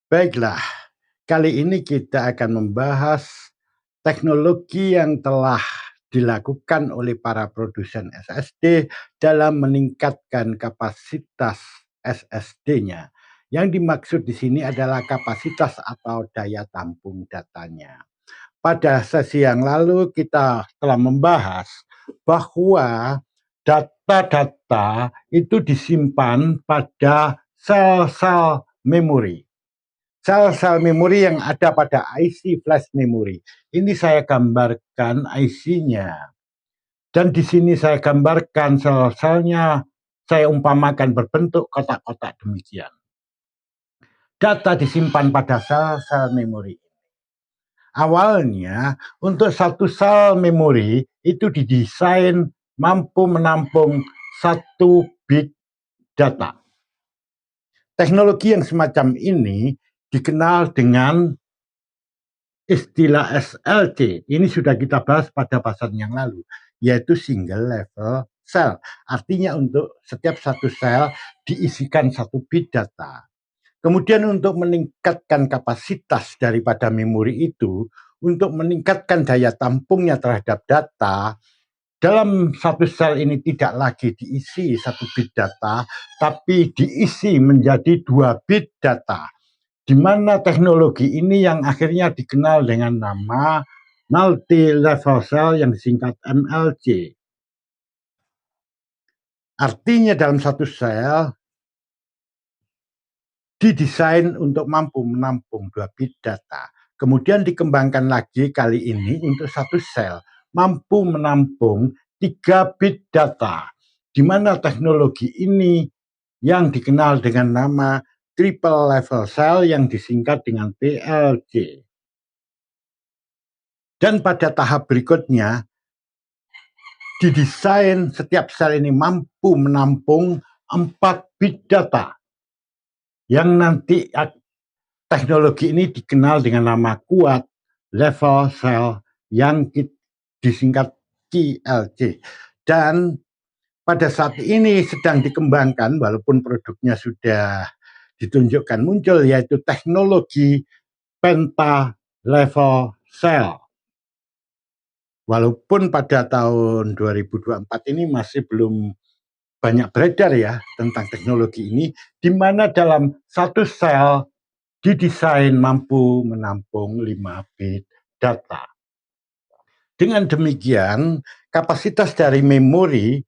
Baiklah, kali ini kita akan membahas teknologi yang telah dilakukan oleh para produsen SSD dalam meningkatkan kapasitas SSD-nya. Yang dimaksud di sini adalah kapasitas atau daya tampung datanya. Pada sesi yang lalu kita telah membahas bahwa data-data itu disimpan pada sel-sel memori. Sel-sel memori yang ada pada IC flash memory. Ini saya gambarkan IC-nya. Dan di sini saya gambarkan sel-selnya, saya umpamakan berbentuk kotak-kotak demikian. Data disimpan pada sel-sel memori. Awalnya, untuk satu sel memori itu didesain mampu menampung 1 bit data. Teknologi yang semacam ini dikenal dengan istilah SLC. Ini sudah kita bahas pada bahasan yang lalu, yaitu single level cell. Artinya untuk setiap satu sel diisikan 1 bit data. Kemudian untuk meningkatkan kapasitas daripada memori itu, untuk meningkatkan daya tampungnya terhadap data, dalam satu sel ini tidak lagi diisi 1 bit data, tapi diisi menjadi 2 bit data. Di mana teknologi ini yang akhirnya dikenal dengan nama multi-level cell yang disingkat MLC. Artinya dalam satu sel didesain untuk mampu menampung 2 bit data. Kemudian dikembangkan lagi kali ini untuk satu sel mampu menampung 3 bit data. Di mana teknologi ini yang dikenal dengan nama triple level cell yang disingkat dengan TLC. Dan pada tahap berikutnya, didesain setiap sel ini mampu menampung 4 bit data. Yang nanti teknologi ini dikenal dengan nama quad level cell yang disingkat QLC. Dan pada saat ini sedang dikembangkan, walaupun produknya sudah ditunjukkan muncul, yaitu teknologi penta level cell. Walaupun pada tahun 2024 ini masih belum banyak beredar ya tentang teknologi ini, di mana dalam satu sel didesain mampu menampung 5 bit data. Dengan demikian, kapasitas dari memori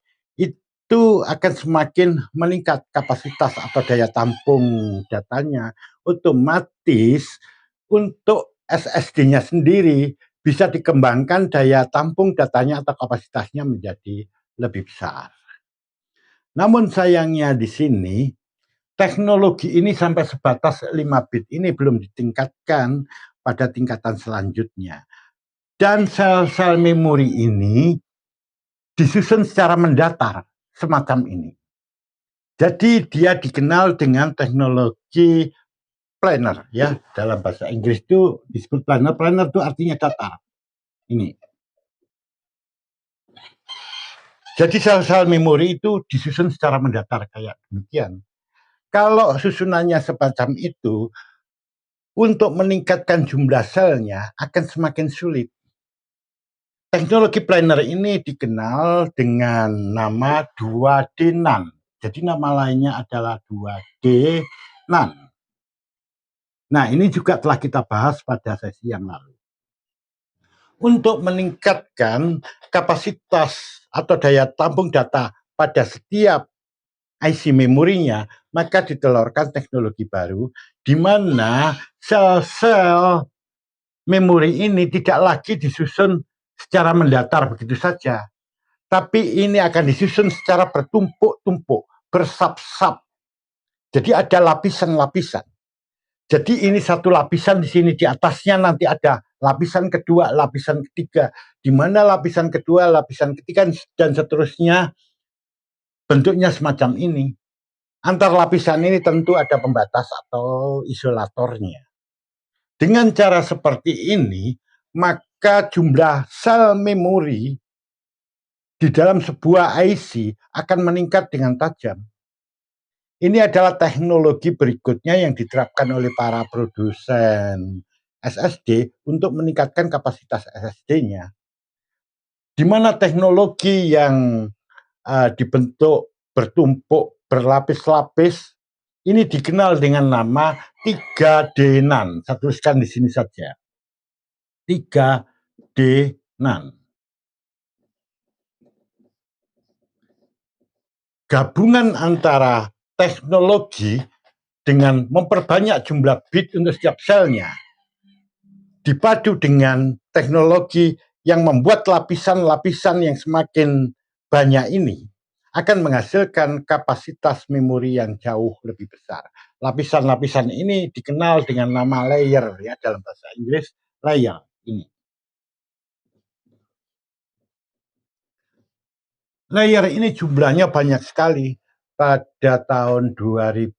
itu akan semakin meningkat kapasitas atau daya tampung datanya. Otomatis untuk SSD-nya sendiri bisa dikembangkan daya tampung datanya atau kapasitasnya menjadi lebih besar. Namun sayangnya di sini teknologi ini sampai sebatas 5 bit ini belum ditingkatkan pada tingkatan selanjutnya. Dan sel-sel memori ini disusun secara mendatar semacam ini. Jadi dia dikenal dengan teknologi planar ya. Dalam bahasa Inggris itu disebut planar. Planar itu artinya datar. Ini. Jadi sel-sel memori itu disusun secara mendatar kayak demikian. Kalau susunannya semacam itu, untuk meningkatkan jumlah selnya akan semakin sulit. Teknologi planar ini dikenal dengan nama 2D NAND. Jadi nama lainnya adalah 2D NAND. Nah, ini juga telah kita bahas pada sesi yang lalu. Untuk meningkatkan kapasitas atau daya tampung data pada setiap IC memorinya, maka ditelurkan teknologi baru di mana sel-sel memori ini tidak lagi disusun secara mendatar begitu saja, tapi ini akan disusun secara bertumpuk-tumpuk, bersab-sab. Jadi ada lapisan-lapisan. Jadi ini satu lapisan di sini, di atasnya nanti ada lapisan kedua, lapisan ketiga, di mana lapisan kedua, lapisan ketiga, dan seterusnya bentuknya semacam ini. Antar lapisan ini tentu ada pembatas atau isolatornya. Dengan cara seperti ini, maka jumlah sel memori di dalam sebuah IC akan meningkat dengan tajam. Ini adalah teknologi berikutnya yang diterapkan oleh para produsen SSD untuk meningkatkan kapasitas SSD-nya. Di mana teknologi yang dibentuk bertumpuk berlapis-lapis ini dikenal dengan nama 3D NAND. Saya tuliskan di sini saja. 3D NAND. Gabungan antara teknologi dengan memperbanyak jumlah bit untuk setiap selnya dipadu dengan teknologi yang membuat lapisan-lapisan yang semakin banyak ini akan menghasilkan kapasitas memori yang jauh lebih besar. Lapisan-lapisan ini dikenal dengan nama layer ya dalam bahasa Inggris, layer ini. Layer ini jumlahnya banyak sekali. Pada tahun 2019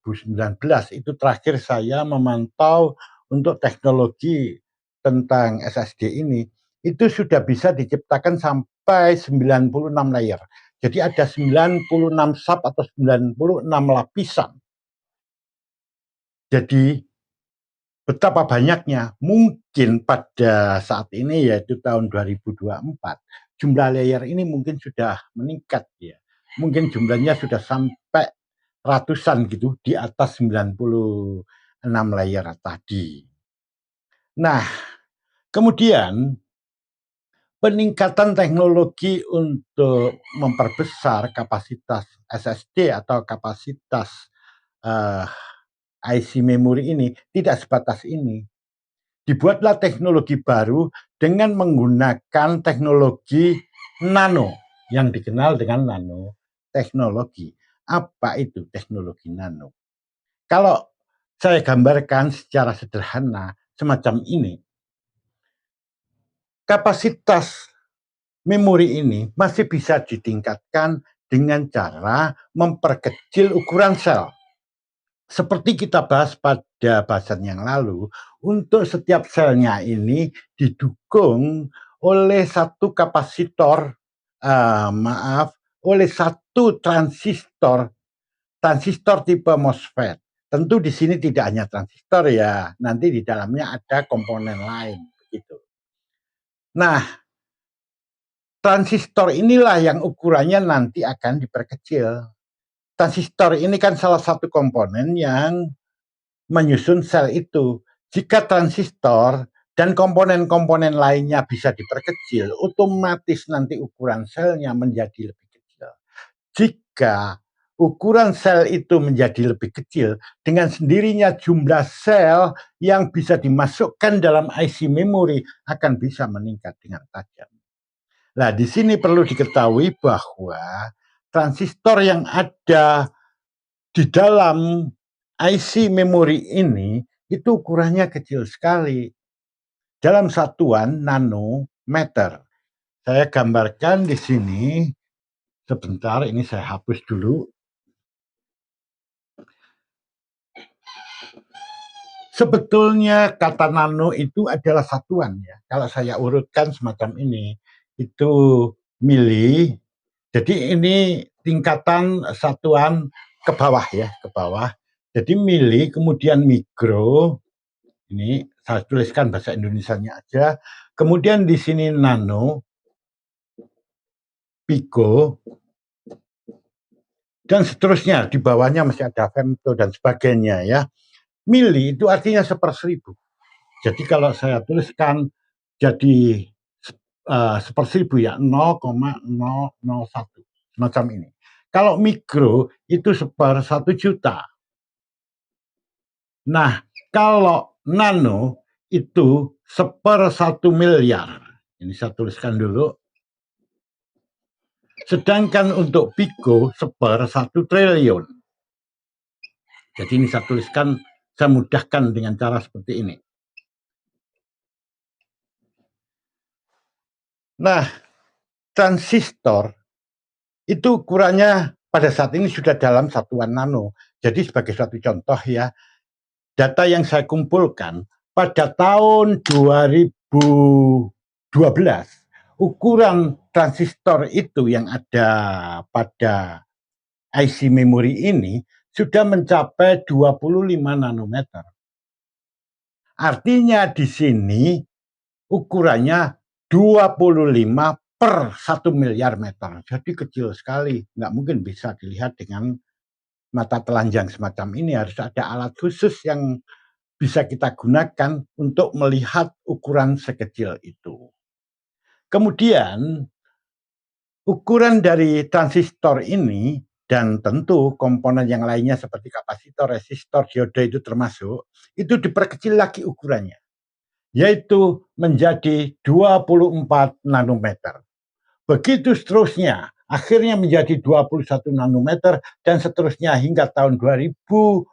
itu terakhir saya memantau untuk teknologi tentang SSD ini, itu sudah bisa diciptakan sampai 96 layer. Jadi ada 96 sub atau 96 lapisan. Jadi betapa banyaknya, mungkin pada saat ini yaitu tahun 2024, jumlah layer ini mungkin sudah meningkat ya. Mungkin jumlahnya sudah sampai ratusan gitu, di atas 96 layer tadi. Nah, kemudian peningkatan teknologi untuk memperbesar kapasitas SSD atau kapasitas IC memori ini tidak sebatas ini. Dibuatlah teknologi baru dengan menggunakan teknologi nano yang dikenal dengan nano teknologi. Apa itu teknologi nano? Kalau saya gambarkan secara sederhana semacam ini, kapasitas memori ini masih bisa ditingkatkan dengan cara memperkecil ukuran sel. Seperti kita bahas pada bahasan yang lalu, untuk setiap selnya ini didukung oleh satu kapasitor, oleh satu transistor tipe MOSFET. Tentu di sini tidak hanya transistor ya, nanti di dalamnya ada komponen lain begitu. Nah, transistor inilah yang ukurannya nanti akan diperkecil. Transistor ini kan salah satu komponen yang menyusun sel itu. Jika transistor dan komponen-komponen lainnya bisa diperkecil, otomatis nanti ukuran selnya menjadi lebih kecil. Jika ukuran sel itu menjadi lebih kecil, dengan sendirinya jumlah sel yang bisa dimasukkan dalam IC memori akan bisa meningkat dengan tajam. Nah, di sini perlu diketahui bahwa transistor yang ada di dalam IC memori ini itu ukurannya kecil sekali. Dalam satuan nanometer. Saya gambarkan di sini. Sebentar, ini saya hapus dulu. Sebetulnya kata nano itu adalah satuan ya. Kalau saya urutkan semacam ini, itu mili. Jadi ini tingkatan satuan ke bawah ya, ke bawah. Jadi mili, kemudian mikro. Ini saya tuliskan bahasa Indonesianya aja. Kemudian di sini nano, pico, dan seterusnya. Di bawahnya masih ada femto dan sebagainya ya. Mili itu artinya 1/1000. Jadi kalau saya tuliskan jadi 1/1000 ya, 0,001 semacam ini. Kalau mikro itu 1/1.000.000. Nah, kalau nano itu 1/1 miliar. Ini saya tuliskan dulu. Sedangkan untuk pico 1/1 triliun. Jadi ini saya tuliskan, saya mudahkan dengan cara seperti ini. Nah, transistor itu ukurannya pada saat ini sudah dalam satuan nano. Jadi sebagai suatu contoh ya, data yang saya kumpulkan pada tahun 2012, ukuran transistor itu yang ada pada IC memori ini sudah mencapai 25 nanometer. Artinya di sini ukurannya 25 per 1 miliar meter. Jadi kecil sekali, nggak mungkin bisa dilihat dengan mata telanjang semacam ini. Harus ada alat khusus yang bisa kita gunakan untuk melihat ukuran sekecil itu. Kemudian ukuran dari transistor ini dan tentu komponen yang lainnya seperti kapasitor, resistor, dioda itu termasuk, itu diperkecil lagi ukurannya, yaitu menjadi 24 nanometer. Begitu seterusnya, akhirnya menjadi 21 nanometer dan seterusnya hingga tahun 2019,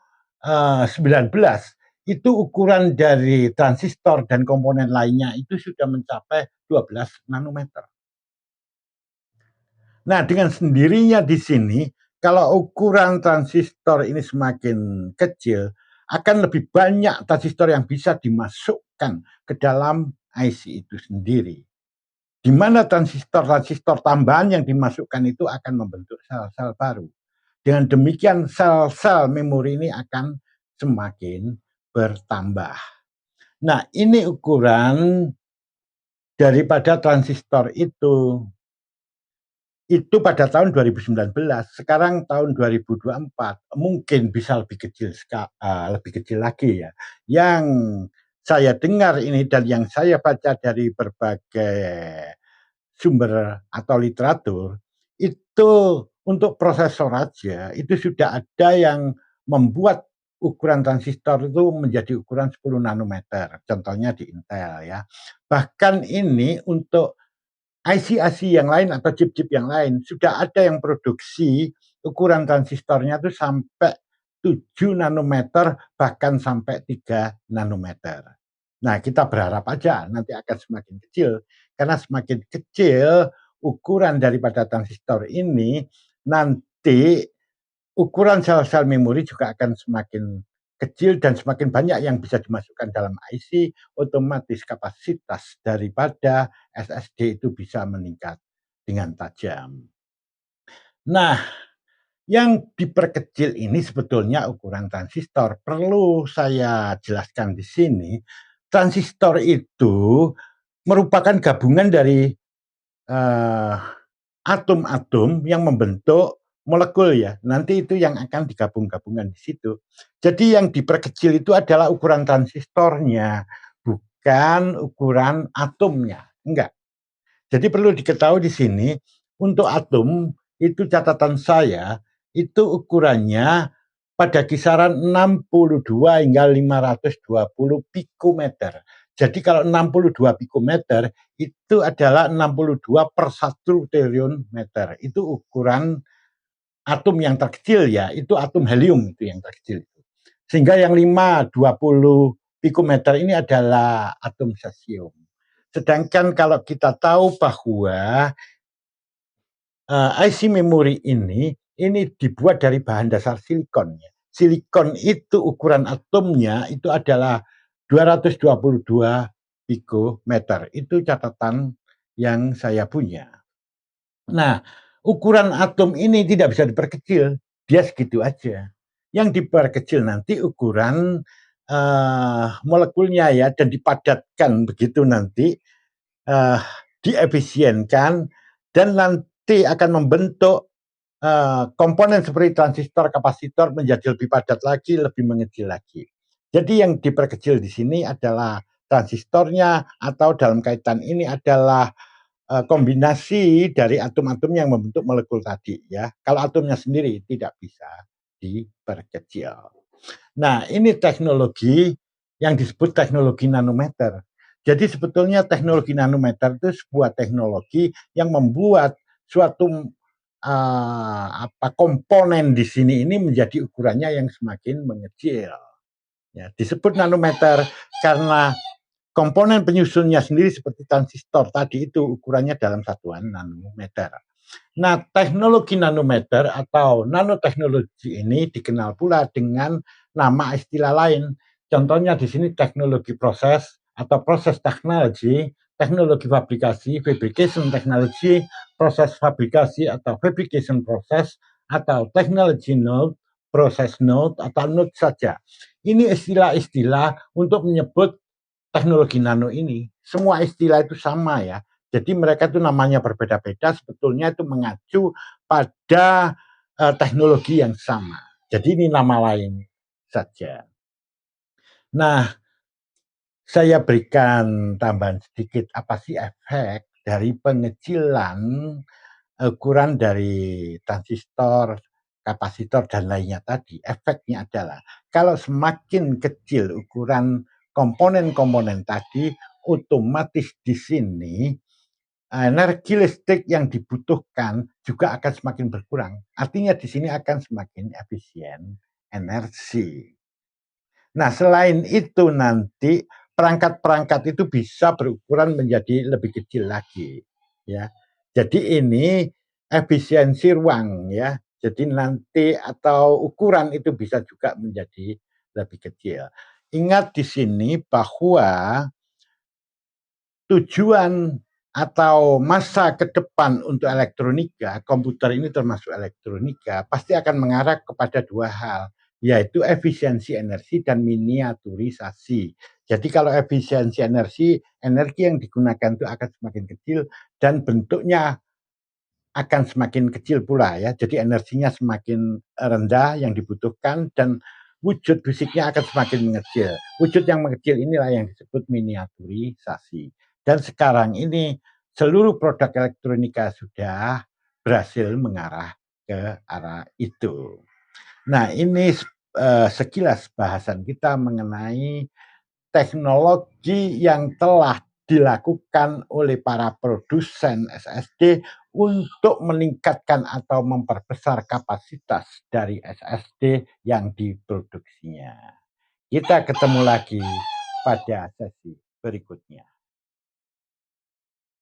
itu ukuran dari transistor dan komponen lainnya itu sudah mencapai 12 nanometer. Nah, dengan sendirinya di sini, kalau ukuran transistor ini semakin kecil, akan lebih banyak transistor yang bisa dimasukkan ke dalam IC itu sendiri. Di mana transistor-transistor tambahan yang dimasukkan itu akan membentuk sel-sel baru. Dengan demikian sel-sel memori ini akan semakin bertambah. Nah, ini ukuran daripada transistor itu. Itu pada tahun 2019. Sekarang tahun 2024 mungkin bisa lebih kecil lagi ya. Yang saya dengar ini dan yang saya baca dari berbagai sumber atau literatur itu untuk prosesor aja itu sudah ada yang membuat ukuran transistor itu menjadi ukuran 10 nanometer. Contohnya di Intel ya. Bahkan ini untuk IC-IC yang lain atau chip-chip yang lain sudah ada yang produksi ukuran transistornya itu sampai 7 nanometer bahkan sampai 3 nanometer. Nah, kita berharap aja nanti akan semakin kecil karena semakin kecil ukuran daripada transistor ini, nanti ukuran sel-sel memori juga akan semakin kecil dan semakin banyak yang bisa dimasukkan dalam IC, otomatis kapasitas daripada SSD itu bisa meningkat dengan tajam. Nah, yang diperkecil ini sebetulnya ukuran transistor. Perlu saya jelaskan di sini, transistor itu merupakan gabungan dari atom-atom yang membentuk molekul ya. Nanti itu yang akan digabung-gabungkan di situ. Jadi yang diperkecil itu adalah ukuran transistornya, bukan ukuran atomnya. Enggak. Jadi perlu diketahui di sini, untuk atom itu catatan saya itu ukurannya pada kisaran 62 hingga 520 pikometer. Jadi kalau 62 pikometer itu adalah 62 per 1 triliun meter. Itu ukuran atom yang terkecil ya, itu atom helium itu yang terkecil. Sehingga yang 520 pikometer ini adalah atom cesium. Sedangkan kalau kita tahu bahwa IC memori ini dibuat dari bahan dasar silikon. Silikon itu ukuran atomnya itu adalah 222 pikometer. Itu catatan yang saya punya. Nah, ukuran atom ini tidak bisa diperkecil, dia segitu aja. Yang diperkecil nanti ukuran molekulnya ya, dan dipadatkan begitu nanti, diefisienkan, dan nanti akan membentuk komponen seperti transistor, kapasitor menjadi lebih padat lagi, lebih mengecil lagi. Jadi yang diperkecil di sini adalah transistornya, atau dalam kaitan ini adalah kombinasi dari atom-atom yang membentuk molekul tadi ya. Kalau atomnya sendiri tidak bisa diperkecil. Nah, ini teknologi yang disebut teknologi nanometer. Jadi sebetulnya teknologi nanometer itu sebuah teknologi yang membuat suatu komponen di sini ini menjadi ukurannya yang semakin mengecil. Ya, disebut nanometer karena komponen penyusunnya sendiri seperti transistor tadi itu ukurannya dalam satuan nanometer. Nah, teknologi nanometer atau nanoteknologi ini dikenal pula dengan nama istilah lain. Contohnya di sini teknologi proses atau proses teknologi, teknologi fabrikasi, fabrication technology, proses fabrikasi atau fabrication proses, atau technology node, proses node atau node saja. Ini istilah-istilah untuk menyebut teknologi nano ini. Semua istilah itu sama ya. Jadi mereka itu namanya berbeda-beda, sebetulnya itu mengacu pada teknologi yang sama. Jadi ini nama lain saja. Nah, saya berikan tambahan sedikit, apa sih efek dari pengecilan ukuran dari transistor, kapasitor, dan lainnya tadi. Efeknya adalah kalau semakin kecil ukuran komponen-komponen tadi, otomatis di sini energi listrik yang dibutuhkan juga akan semakin berkurang. Artinya di sini akan semakin efisien energi. Nah, selain itu nanti perangkat-perangkat itu bisa berukuran menjadi lebih kecil lagi, ya. Jadi ini efisiensi ruang, ya. Jadi nanti atau ukuran itu bisa juga menjadi lebih kecil. Ingat di sini bahwa tujuan atau masa ke depan untuk elektronika, komputer ini termasuk elektronika, pasti akan mengarah kepada dua hal, yaitu efisiensi energi dan miniaturisasi. Jadi kalau efisiensi energi yang digunakan itu akan semakin kecil dan bentuknya akan semakin kecil pula ya. Jadi energinya semakin rendah yang dibutuhkan dan wujud fisiknya akan semakin mengecil. Wujud yang mengecil inilah yang disebut miniaturisasi. Dan sekarang ini seluruh produk elektronika sudah berhasil mengarah ke arah itu. Nah, ini sekilas bahasan kita mengenai teknologi yang telah dilakukan oleh para produsen SSD untuk meningkatkan atau memperbesar kapasitas dari SSD yang diproduksinya. Kita ketemu lagi pada sesi berikutnya.